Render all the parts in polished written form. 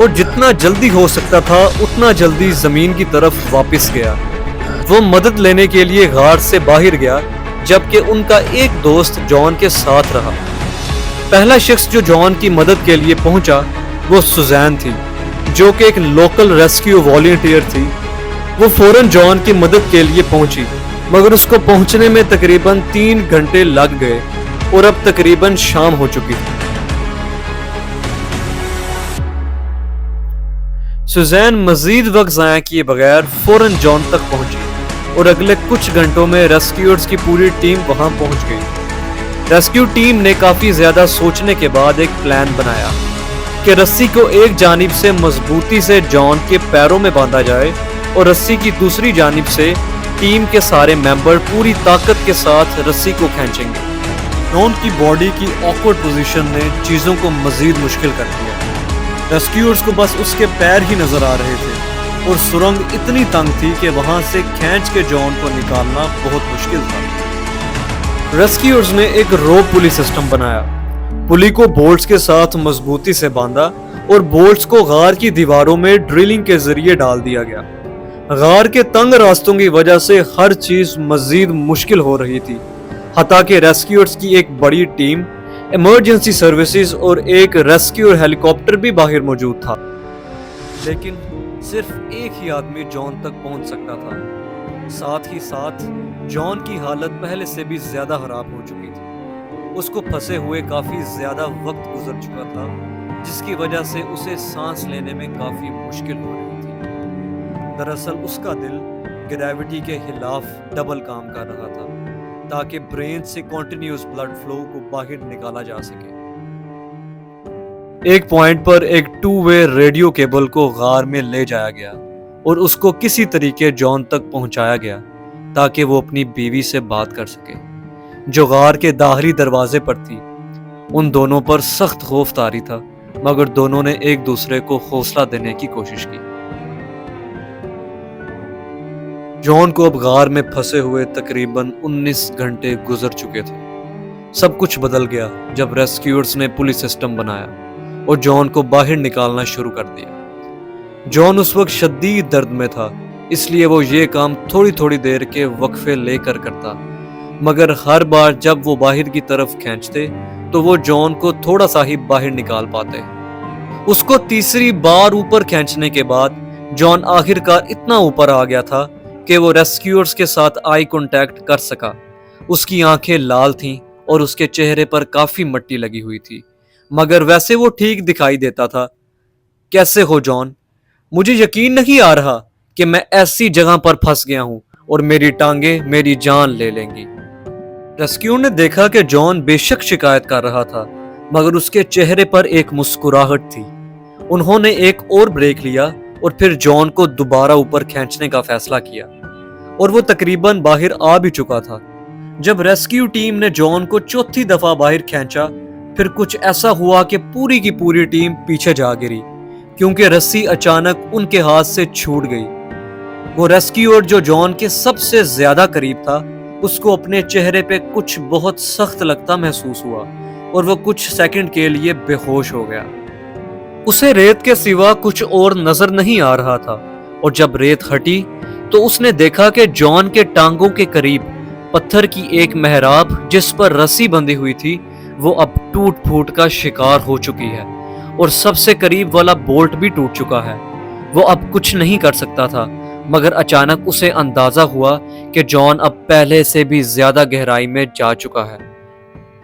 اور جتنا جلدی ہو سکتا تھا اتنا جلدی زمین کی طرف واپس گیا۔ وہ مدد لینے کے لیے غار سے باہر گیا، جبکہ ان کا ایک دوست جان کے ساتھ رہا۔ پہلا شخص جو جان کی مدد کے لیے پہنچا وہ سوزین تھی، جو کہ ایک لوکل ریسکیو والنٹیئر تھی۔ وہ فوراً جان کی مدد کے لیے پہنچی، مگر اس کو پہنچنے میں تقریباً 3 گھنٹے لگ گئے اور اب تقریباً شام ہو چکی تھی۔ سوزین مزید وقت ضائع کیے بغیر فوراً جان تک پہنچی اور اگلے کچھ گھنٹوں میں ریسکیورز کی پوری ٹیم وہاں پہنچ گئی۔ ریسکیو ٹیم نے کافی زیادہ سوچنے کے بعد ایک پلان بنایا کہ رسی کو ایک جانب سے مضبوطی سے جان کے پیروں میں باندھا جائے اور رسی کی دوسری جانب سے ٹیم کے سارے ممبر پوری طاقت کے ساتھ رسی کو کھینچیں گے۔ جان کی باڈی کی آکورڈ پوزیشن نے چیزوں کو مزید مشکل کر دیا۔ ریسکیورز کو بس اس کے پیر ہی نظر آ رہے تھے اور سرنگ اتنی تنگ تھی کہ وہاں سے کھینچ کے جان کو نکالنا بہت مشکل تھا۔ ریسکیورز نے ایک روپ پلی سسٹم بنایا، پلی کو بولٹس کے ساتھ مضبوطی سے باندھا اور بولٹس کو غار کی دیواروں میں ڈرلنگ کے ذریعے ڈال دیا گیا۔ غار کے تنگ راستوں کی وجہ سے ہر چیز مزید مشکل ہو رہی تھی، حتیٰ کہ ریسکیورز کی ایک بڑی ٹیم، ایمرجنسی سروسز اور ایک ریسکیو ہیلی کاپٹر بھی باہر موجود تھا، لیکن صرف ایک ہی آدمی جان تک پہنچ سکتا تھا۔ ساتھ ہی ساتھ جان کی حالت پہلے سے بھی زیادہ خراب ہو چکی تھی۔ اس کو پھنسے ہوئے کافی زیادہ وقت گزر چکا تھا، جس کی وجہ سے اسے سانس لینے میں کافی مشکل ہو رہی تھی۔ دراصل اس کا دل گریوٹی کے خلاف ڈبل کام کر رہا تھا تاکہ برین سے کنٹینیوس بلڈ فلو کو باہر نکالا جا سکے۔ ایک پوائنٹ پر ایک 2 وے ریڈیو کیبل کو غار میں لے جایا گیا اور اس کو کسی طریقے جان تک پہنچایا گیا تاکہ وہ اپنی بیوی سے بات کر سکے، جو غار کے داخلی دروازے پر تھی۔ ان دونوں پر سخت خوف طاری تھا، مگر دونوں نے ایک دوسرے کو حوصلہ دینے کی کوشش کی۔ جان کو اب غار میں پھنسے ہوئے تقریباً 19 گھنٹے گزر چکے تھے۔ سب کچھ بدل گیا جب ریسکیورز نے پولی سسٹم بنایا اور جان کو باہر نکالنا شروع کر دیا۔ جان اس وقت شدید درد میں تھا، اس لیے وہ یہ کام تھوڑی تھوڑی دیر کے وقفے لے کر کرتا، مگر ہر بار جب وہ باہر کی طرف کھینچتے تو وہ جان کو تھوڑا سا ہی باہر نکال پاتے۔ اس کو تیسری بار اوپر کھینچنے کے بعد جان آخر کار اتنا اوپر آ گیا تھا کہ وہ ریسکیورز کے ساتھ آئی کانٹیکٹ کر سکا۔ اس کی آنکھیں لال تھیں اور اس کے چہرے پر کافی مٹی لگی ہوئی تھی، مگر ویسے وہ ٹھیک دکھائی دیتا تھا۔ کیسے ہو جان؟ مجھے یقین نہیں آ رہا کہ میں ایسی جگہ پر پھنس گیا ہوں اور میری ٹانگیں میری جان لے لیں گی۔ ریسکیو نے دیکھا کہ جان بے شک شکایت کر رہا تھا، مگر اس کے چہرے پر ایک مسکراہٹ تھی۔ انہوں نے ایک اور بریک لیا اور پھر جان کو دوبارہ اوپر کھینچنے کا فیصلہ کیا، اور وہ تقریباً باہر آ بھی چکا تھا۔ جب ریسکیو ٹیم نے جان کو چوتھی دفعہ باہر کھینچا، پھر کچھ ایسا ہوا کہ پوری کی پوری ٹیم پیچھے جا گری، کیونکہ رسی اچانک ان کے ہاتھ سے چھوٹ گئی۔ وہ ریسکیور جو جان کے سب سے زیادہ قریب تھا، اس کو اپنے چہرے پہ کچھ بہت سخت لگتا محسوس ہوا اور وہ کچھ سیکنڈ کے لیے بے ہوش ہو گیا۔ اسے ریت کے سوا کچھ اور نظر نہیں آ رہا تھا، اور جب ریت ہٹی تو اس نے دیکھا کہ جان کے ٹانگوں کے قریب پتھر کی ایک محراب جس پر رسی بندھی ہوئی تھی وہ اب ٹوٹ پھوٹ کا شکار ہو چکی ہے، اور سب سے قریب والا بولٹ بھی ٹوٹ چکا ہے۔ وہ اب کچھ نہیں کر سکتا تھا، مگر اچانک اسے اندازہ ہوا کہ جان اب پہلے سے بھی زیادہ گہرائی میں جا چکا ہے۔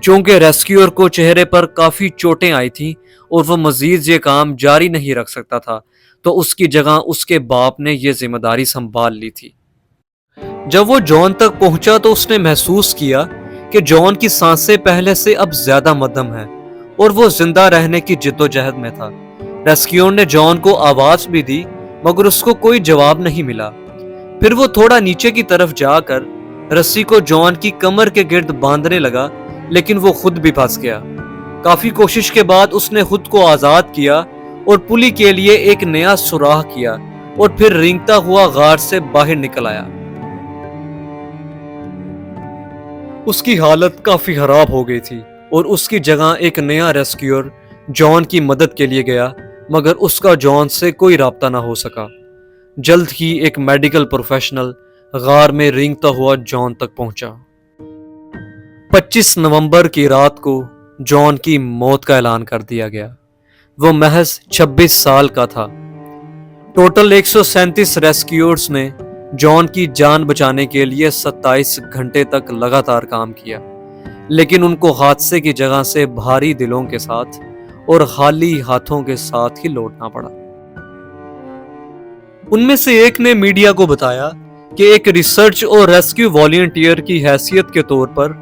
چونکہ ریسکیور کو چہرے پر کافی چوٹیں آئی تھیں اور وہ مزید یہ کام جاری نہیں رکھ سکتا تھا، تو اس کی جگہ اس کے باپ نے یہ ذمہ داری سنبھال لی تھی۔ جب وہ جان تک پہنچا تو اس نے محسوس کیا کہ جان کی سانسیں پہلے سے اب زیادہ مدھم ہیں اور وہ زندہ رہنے کی جدوجہد میں تھا۔ ریسکیور نے جان کو آواز بھی دی، مگر اس کو کوئی جواب نہیں ملا۔ پھر وہ تھوڑا نیچے کی طرف جا کر رسی کو جان کی کمر کے گرد باندھنے لگا، لیکن وہ خود بھی پھنس گیا۔ کافی کوشش کے بعد اس نے خود کو آزاد کیا اور پلی کے لیے ایک نیا سوراخ کیا اور پھر رینگتا ہوا غار سے باہر نکل آیا۔ اس کی حالت کافی خراب ہو گئی تھی اور اس کی جگہ ایک نیا ریسکیور جان کی مدد کے لیے گیا، مگر اس کا جان سے کوئی رابطہ نہ ہو سکا۔ جلد ہی ایک میڈیکل پروفیشنل غار میں رینگتا ہوا جان تک پہنچا۔ 25 نومبر کی رات کو جان کی موت کا اعلان کر دیا گیا۔ وہ محض 26 سال کا تھا۔ ٹوٹل 137 ریسکیورز نے جان کی جان بچانے کے لیے 27 گھنٹے تک لگاتار کام کیا، لیکن ان کو حادثے کی جگہ سے بھاری دلوں کے ساتھ اور خالی ہاتھوں کے ساتھ ہی لوٹنا پڑا۔ ان میں سے ایک نے میڈیا کو بتایا کہ ایک ریسرچ اور ریسکیو والنٹیئر کی حیثیت کے طور پر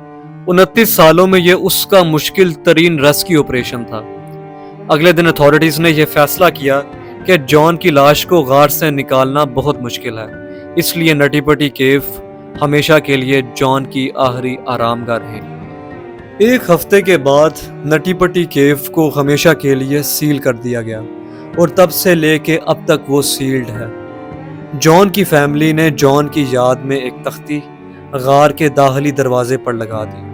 29 سالوں میں یہ اس کا مشکل ترین ریسکیو آپریشن تھا۔ اگلے دن اتھارٹیز نے یہ فیصلہ کیا کہ جان کی لاش کو غار سے نکالنا بہت مشکل ہے، اس لیے نٹی پٹی کیو ہمیشہ کے لیے جان کی آخری آرام گاہ رہے گی۔ ایک ہفتے کے بعد نٹی پٹی کیو کو ہمیشہ کے لیے سیل کر دیا گیا اور تب سے لے کے اب تک وہ سیلڈ ہے۔ جان کی فیملی نے جان کی یاد میں ایک تختی غار کے داخلی دروازے پر لگا دی۔